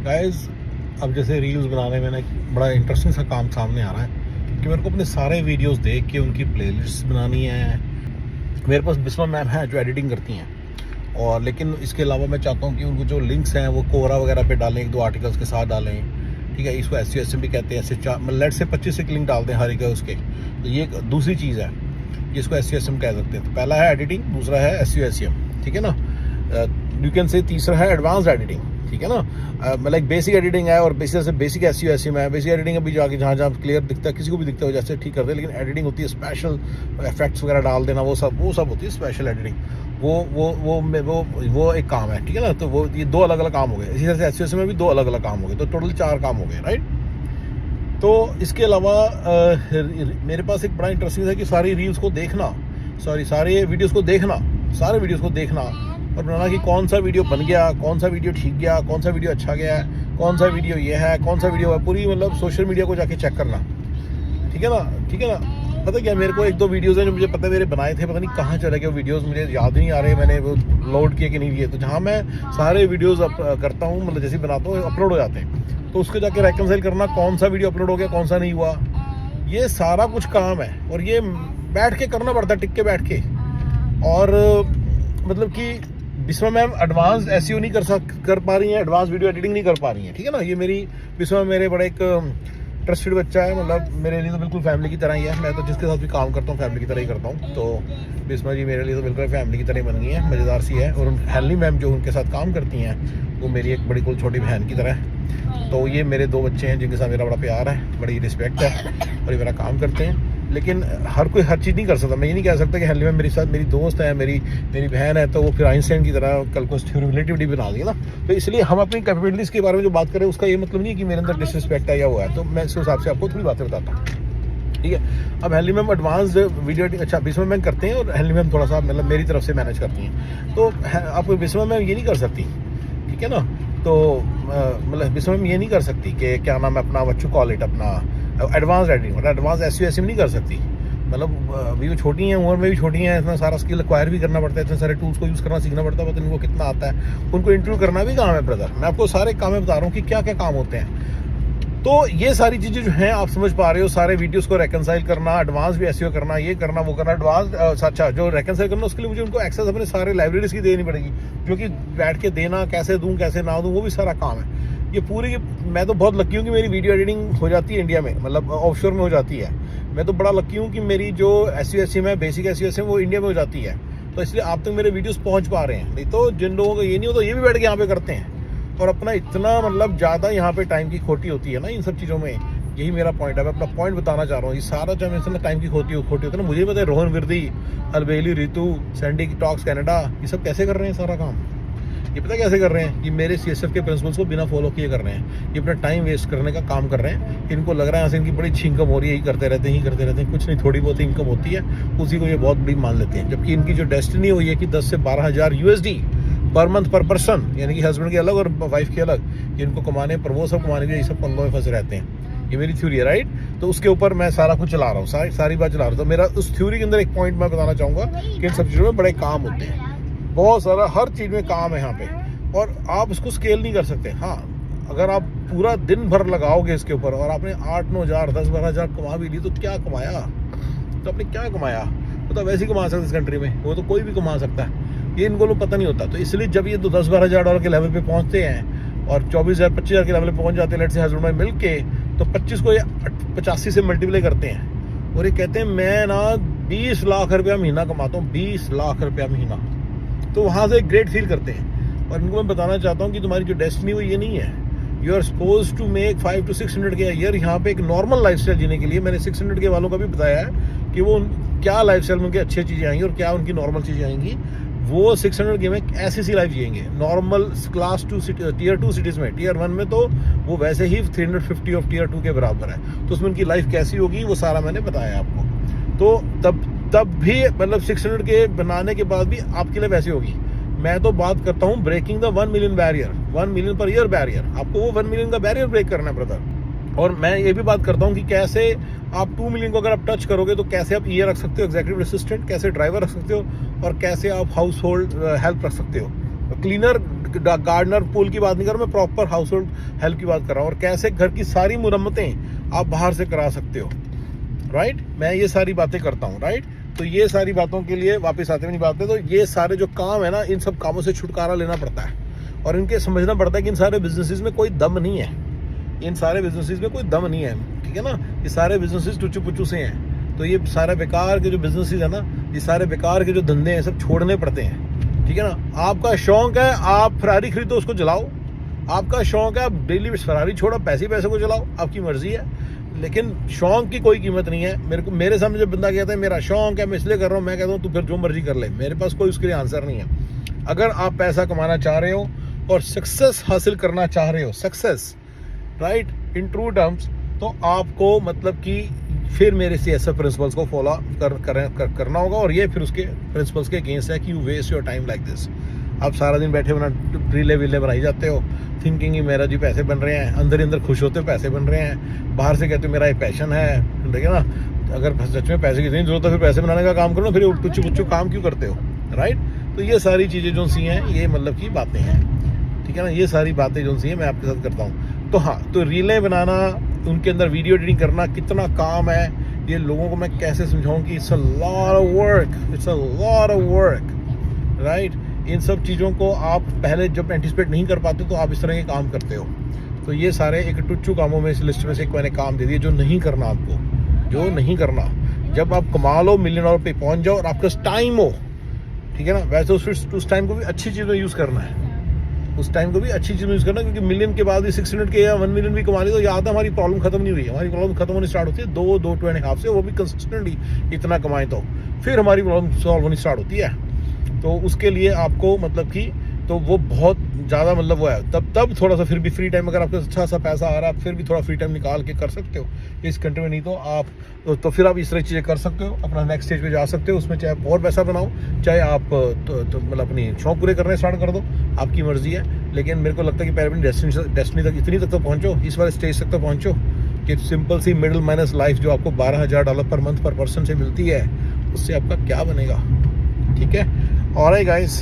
Guys, अब जैसे reels बनाने में ना एक बड़ा इंटरेस्टिंग सा काम सामने आ रहा है कि मेरे को अपने सारे वीडियोस देख के उनकी प्लेलिस्ट बनानी है। मेरे पास बिस्मा मैम है जो एडिटिंग करती हैं, और लेकिन इसके अलावा मैं चाहता हूँ कि उनको जो लिंक्स हैं वो कोरा वगैरह पे डालें, 1-2 आर्टिकल्स के साथ डालें। ठीक है, इसको SEO भी कहते हैं। ऐसे लेट से 25 एक लिंक डाल दें हर एक उसके। तो ये एक दूसरी चीज़ है, जिसको SEO कह सकते हैं। तो पहला है एडिटिंग, दूसरा है SEO। ठीक है ना, यू कैन से तीसरा है एडवांस एडिटिंग। ठीक है ना, मतलब बेसिक एडिटिंग है और बेसिक SEO है। बेसिक एडिटिंग अभी जाके जहाँ क्लियर दिखता है, किसी को भी दिखता है जैसे ठीक कर दे, लेकिन एडिटिंग होती है स्पेशल इफेक्ट्स वगैरह डाल देना, वो सब होती है स्पेशल एडिटिंग। वो एक काम है। ठीक है ना, तो वो ये 2 अलग अलग काम हो गए। इसी तरह से SEO में भी 2 अलग अलग काम हो गए, तो टोटल 4 काम हो गए, राइट। तो इसके अलावा मेरे पास एक बड़ा इंटरेस्टिंग है कि सारी रील्स को देखना, सारे वीडियोस को देखना और बनाना कि कौन सा वीडियो बन गया, कौन सा वीडियो ठीक गया, कौन सा वीडियो अच्छा गया, कौन सा वीडियो ये है, कौन सा वीडियो है, पूरी मतलब सोशल मीडिया को जाके चेक करना। ठीक है ना। पता क्या, मेरे को 1-2 वीडियोस हैं जो मुझे पता है मेरे बनाए थे, पता नहीं कहाँ चले गए वीडियोस, मुझे याद नहीं आ रहे मैंने वो लोड किए कि नहीं किए। तो जहाँ मैं सारे वीडियोस करता हूँ, मतलब जैसे बनाता हूँ अपलोड हो जाते हैं, तो उसको जाके रेकंसाइल करना कौन सा वीडियो अपलोड हो गया, कौन सा नहीं हुआ, ये सारा कुछ काम है। और ये बैठ के करना पड़ता है, टिक के बैठ के। और मतलब कि बिस्मा मैम एडवांस SEO नहीं कर पा रही हैं, एडवांस वीडियो एडिटिंग नहीं कर पा रही हैं। ठीक है ना, ये मेरी बिस्मा मेरे बड़े एक ट्रस्टेड बच्चा है, मतलब मेरे लिए तो बिल्कुल फैमिली की तरह ही है। मैं तो जिसके साथ भी काम करता हूँ फैमिली की तरह ही करता हूँ। तो बिस्मा जी मेरे लिए तो बिल्कुल फैमिली की तरह बन गई है, मज़ेदार सी है। और हेलनी मैम जो उनके साथ काम करती हैं, वो मेरी एक बड़ी छोटी बहन की तरह है। तो ये मेरे 2 बच्चे हैं जिनके साथ मेरा बड़ा प्यार है, बड़ी रिस्पेक्ट है, और ये मेरा काम करते हैं। लेकिन हर कोई हर चीज़ नहीं कर सकता। मैं ये नहीं कह सकता कि हेलनी मैम मेरे साथ मेरी दोस्त है, मेरी बहन है, तो वो फिर आइंस्टाइन की तरह कल को रिलेटिविटी बना दी ना। तो इसलिए हम अपनी कैपेबिलिटीज़ के बारे में जो बात करें, उसका ये मतलब नहीं है कि मेरे अंदर डिसरिस्पेक्ट है या हुआ है। तो मैं इस हिसाब से आपको थोड़ी बातें बताता हूँ। ठीक है, अब हेलनी मैम एडवांस वीडियो एडिटिंग अच्छा बिस्मा मैम करते हैं, और हेलनी मैम थोड़ा सा मतलब मेरी तरफ से मैनेज करती हैं। तो आप बिस्मा मैम ये नहीं कर सकती, ठीक है ना। तो मतलब बिस्मा मैम ये नहीं कर सकती कि क्या नाम है अपना, व्हाट यू कॉल इट, अपना एडवांस एडिटिंग मतलब एडवांस SEO नहीं कर सकती। मतलब अभी वो छोटी हैं, उम्र में भी छोटी हैं, इतना सारा स्किल एक्वायर भी करना पड़ता है, इतने सारे टूल्स को यूज़ करना सीखना पड़ता है, पता नहीं उनको कितना आता है। उनको इंटरव्यू करना भी काम है ब्रदर। मैं आपको सारे काम में बता रहा हूँ कि क्या क्या काम होते हैं। तो ये सारी चीज़ें जो हैं आप समझ पा रहे हो, सारे वीडियोस को रेकनसाइल करना, एडवांस भी SEO करना, ये करना वो करना, एडवांस अच्छा जो रेकनसाइल करना, उसके लिए मुझे उनको एक्सेस अपने सारे लाइब्रेरीज की देनी पड़ेगी, जो कि बैठ के देना, कैसे दूँ कैसे ना दूँ, वो भी सारा काम है। ये पूरी मैं तो बहुत लकी हूँ कि मेरी वीडियो एडिटिंग हो जाती है इंडिया में, मतलब ऑफशोर में हो जाती है। मैं तो बड़ा लकी हूँ कि मेरी जो SEO है, बेसिक SEO है, वो इंडिया में हो जाती है। तो इसलिए आप तक मेरे वीडियोस पहुँच पा रहे हैं। नहीं तो जिन लोगों को ये नहीं होता, ये भी बैठ के यहाँ पे करते हैं, और अपना इतना मतलब ज़्यादा यहाँ पे टाइम की खोटी होती है ना इन सब चीज़ों में। यही मेरा पॉइंट है, मैं अपना पॉइंट बताना चाह रहा हूँ। ये सारा जो मेरे से टाइम की खोटी होती है ना, मुझे पता है Rohan Virdi, Albeli, Ritu, Sandy talks Canada, ये सब कैसे कर रहे हैं सारा काम। ये पता कैसे कर रहे हैं, ये मेरे CSF के प्रिंसिपल्स को बिना फॉलो किए कर रहे हैं। ये अपना टाइम वेस्ट करने का काम कर रहे हैं। इनको लग रहा है यहाँ से इनकी बड़ी अच्छी इनकम हो रही है, यही करते रहते हैं। कुछ नहीं, थोड़ी बहुत इनकम होती है, उसी को ये बहुत बड़ी मान लेते हैं। जबकि इनकी जो डेस्टिनी हुई है कि 10 से 12 हज़ार USD पर मंथ पर पर्सन, यानी कि हस्बैंड के अलग और वाइफ के अलग, ये इनको कमाने पर वो सब कमाने के लिए सब पंगों में फंसे रहते हैं। ये मेरी थ्योरी है, राइट। तो उसके ऊपर मैं सारा कुछ चला रहा हूँ, सारी बात चला रहा हूँ। तो मेरा उस थ्योरी के अंदर एक पॉइंट मैं बताना चाहूँगा कि इन सब चीज़ों में बड़े काम होते हैं, बहुत सारा हर चीज़ में काम है यहाँ पे, और आप इसको स्केल नहीं कर सकते। हाँ, अगर आप पूरा दिन भर लगाओगे इसके ऊपर और आपने 8-9 हज़ार 10-12 हज़ार कमा भी ली, तो क्या कमाया, तो आपने क्या कमाया, वो तो वैसे ही कमा सकते इस कंट्री में, वो तो कोई भी कमा सकता है। ये इनको लोग पता नहीं होता। तो इसलिए जब ये 10-12 हज़ार डॉलर के लेवल पे पहुंचते हैं और 24,000-25,000 के लेवल पे पहुंच जाते हैं, लेट से हस्बैंड वाइफ मिल के, तो 25 को ये 85 से मल्टीप्लाई करते हैं, और ये कहते हैं मैं ना 20 लाख रुपया महीना कमाता हूँ, 20 लाख रुपया महीना। तो वहाँ से ग्रेट फील करते हैं। और इनको मैं बताना चाहता हूँ कि तुम्हारी जो डेस्टिनी वो ये नहीं है। You are suppose to make 5 to 600 के ईयर यहाँ पे एक नॉर्मल लाइफस्टाइल जीने के लिए। मैंने 600 के वालों का भी बताया है कि वो क्या लाइफस्टाइल में उनकी अच्छी चीज़ें आएंगी और क्या उनकी नॉर्मल चीज़ें आएंगी। वो 600 के में ऐसी सी लाइफ जिएंगे नॉर्मल क्लास 2 Tier 2 सिटीज़ में। Tier 1 में तो वो वैसे ही 350 ऑफ Tier 2 के बराबर है। तो उसमें उनकी लाइफ कैसी होगी वो सारा मैंने बताया आपको। तो तब भी मतलब 600 के बनाने के बाद भी आपके लिए वैसी होगी। मैं तो बात करता हूँ breaking the 1 million barrier, 1 million per year barrier. आपको वो 1 मिलियन का बैरियर ब्रेक करना है ब्रदर। और मैं ये भी बात करता हूँ कि कैसे आप 2 मिलियन को अगर आप टच करोगे तो कैसे आप EA रख सकते हो, एग्जीक्यूटिव असिस्टेंट, कैसे ड्राइवर रख सकते हो, और कैसे आप हाउस होल्ड हेल्प रख सकते हो, क्लीनर गार्डनर पूल की बात नहीं कर रहा मैं, प्रॉपर हाउस होल्ड हेल्प की बात कर रहा हूँ। और कैसे घर की सारी मुरम्मतें आप बाहर से करा सकते हो, राइट। मैं ये सारी बातें करता हूँ, राइट। तो ये सारी बातों के लिए वापस आते हैं बातें, तो ये सारे जो काम है ना, इन सब कामों से छुटकारा लेना पड़ता है और इनके समझना पड़ता है कि इन सारे बिजनेसेस में कोई दम नहीं है, इन सारे बिजनेसेस में कोई दम नहीं है, ठीक है ना। ये सारे बिजनेसेस टुच्चू पुच्चू से हैं। तो ये सारे बेकार के जो बिजनेसेस है ना, ये सारे बेकार के जो धंधे हैं, सब छोड़ने पड़ते हैं, ठीक है ना। आपका शौक है आप फरारी खरीदो, उसको जलाओ। आपका शौक है आप डेली फरारी छोड़ो, पैसे को चलाओ, आपकी मर्जी है। लेकिन शौक की कोई कीमत नहीं है। मेरे सामने जब बंदा कहता है मेरा शौक है मैं इसलिए कर रहा हूँ, मैं कहता हूँ तू फिर जो मर्जी कर ले, मेरे पास कोई उसके लिए आंसर नहीं है। अगर आप पैसा कमाना चाह रहे हो और सक्सेस हासिल करना चाह रहे हो, success, right, in true terms, तो आपको मतलब कि फिर मेरे से ऐसे प्रिंसिपल्स को फॉलो करना होगा। और ये फिर उसके प्रिंसिपल्स के अगेंस्ट है कि you waste your time like this. आप सारा दिन बैठे बना रीले वीले बनाई जाते हो, थिंकिंग ही मेरा जी पैसे बन रहे हैं, अंदर खुश होते हो पैसे बन रहे हैं, बाहर से कहते हो मेरा एक पैशन है, ठीक है ना। अगर सच में पैसे की इतनी जरूरत है फिर पैसे बनाने का काम करो ना, फिर टुच्चू पुच्चू काम क्यों करते हो, राइट। तो ये सारी चीज़ें जो सी हैं ये मतलब की बातें हैं, ठीक है ना। ये सारी बातें जो सी हैं मैं आपके साथ करता हूँ। तो हाँ, तो रीलें बनाना, उनके अंदर वीडियो एडिटिंग करना कितना काम है, ये लोगों को मैं कैसे समझाऊँ कि it's a lot of work, it's a lot of work, right. इन सब चीज़ों को आप पहले जब एंटिसिपेट नहीं कर पाते तो आप इस तरह के काम करते हो। तो ये सारे एक टुच्चू कामों में इस लिस्ट में से एक मैंने काम दे दिए जो नहीं करना आपको, जो नहीं करना। जब आप कमा लो, $1 मिलियन पे पहुंच जाओ और आपके पास टाइम हो, ठीक है ना, वैसे उस टाइम को भी अच्छी चीज़ में यूज़ करना है, उस टाइम को भी अच्छी चीज़ में यूज़ करना। क्योंकि $1 मिलियन के बाद भी 6 मिनट के या 1 मिलियन भी कमा ली तो याद है हमारी प्रॉब्लम खत्म नहीं हुई है। हमारी प्रॉब्लम खत्म होनी स्टार्ट होती है 2.5 से, वो भी कंसिस्टेंटली इतना कमाएं तो फिर हमारी प्रॉब्लम सॉल्व होनी स्टार्ट होती है। तो उसके लिए आपको मतलब कि तो वो बहुत ज़्यादा मतलब वो है, तब थोड़ा सा फिर भी फ्री टाइम, अगर आपके अच्छा सा पैसा आ रहा है आप फिर भी थोड़ा फ्री टाइम निकाल के कर सकते हो इस कंट्री में। नहीं तो आप तो फिर आप इस तरह चीज़ें कर सकते हो, अपना नेक्स्ट स्टेज पे जा सकते हो। उसमें चाहे आप और पैसा बनाओ, चाहे आप तो मतलब अपनी शौक पूरे करने स्टार्ट कर दो, आपकी मर्जी है। लेकिन मेरे को लगता है कि पहले अपनी डेस्टिनी तक इतनी तक तो पहुँचो, इस वाले स्टेज तक तो पहुँचो कि सिंपल सी मिडिल माइनस लाइफ जो आपको $12,000 पर मंथ पर पर्सन से मिलती है, उससे आपका क्या बनेगा, ठीक है। Alright guys.